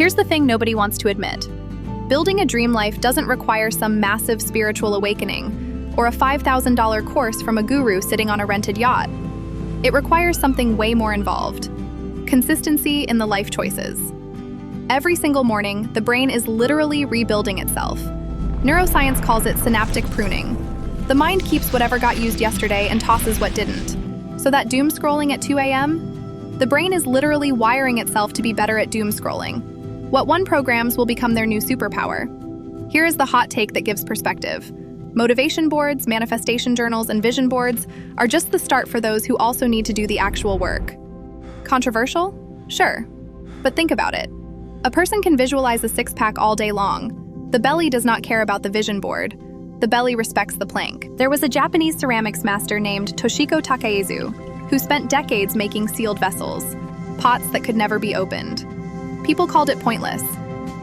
Here's the thing nobody wants to admit. Building a dream life doesn't require some massive spiritual awakening or a $5,000 course from a guru sitting on a rented yacht. It requires something way more involved. Consistency in the life choices. Every single morning, the brain is literally rebuilding itself. Neuroscience calls it synaptic pruning. The mind keeps whatever got used yesterday and tosses what didn't. So that doom scrolling at 2 a.m.? The brain is literally wiring itself to be better at doom scrolling. What one programs will become their new superpower. Here is the hot take that gives perspective. Motivation boards, manifestation journals, and vision boards are just the start for those who also need to do the actual work. Controversial? Sure. But think about it. A person can visualize a six-pack all day long. The belly does not care about the vision board. The belly respects the plank. There was a Japanese ceramics master named Toshiko Takaezu who spent decades making sealed vessels, pots that could never be opened. People called it pointless.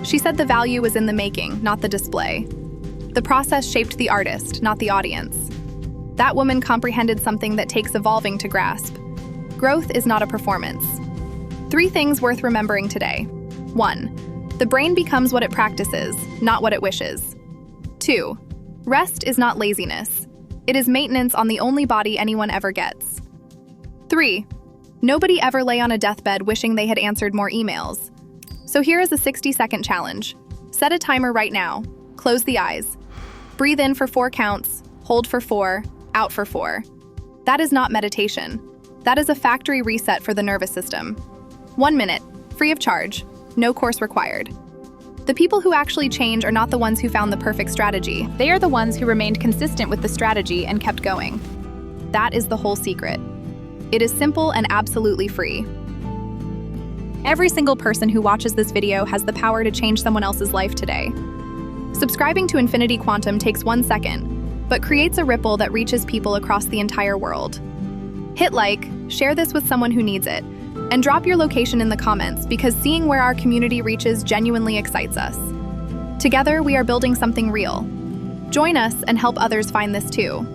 She said the value was in the making, not the display. The process shaped the artist, not the audience. That woman comprehended something that takes evolving to grasp. Growth is not a performance. 3 things worth remembering today. 1. The brain becomes what it practices, not what it wishes. 2. Rest is not laziness. It is maintenance on the only body anyone ever gets. 3. Nobody ever lay on a deathbed wishing they had answered more emails. So here is a 60-second challenge. Set a timer right now. Close the eyes. Breathe in for 4 counts, hold for 4, out for 4. That is not meditation. That is a factory reset for the nervous system. 1 minute, free of charge, no course required. The people who actually change are not the ones who found the perfect strategy. They are the ones who remained consistent with the strategy and kept going. That is the whole secret. It is simple and absolutely free. Every single person who watches this video has the power to change someone else's life today. Subscribing to Infinity Quantum takes 1 second, but creates a ripple that reaches people across the entire world. Hit like, share this with someone who needs it, and drop your location in the comments because seeing where our community reaches genuinely excites us. Together, we are building something real. Join us and help others find this too.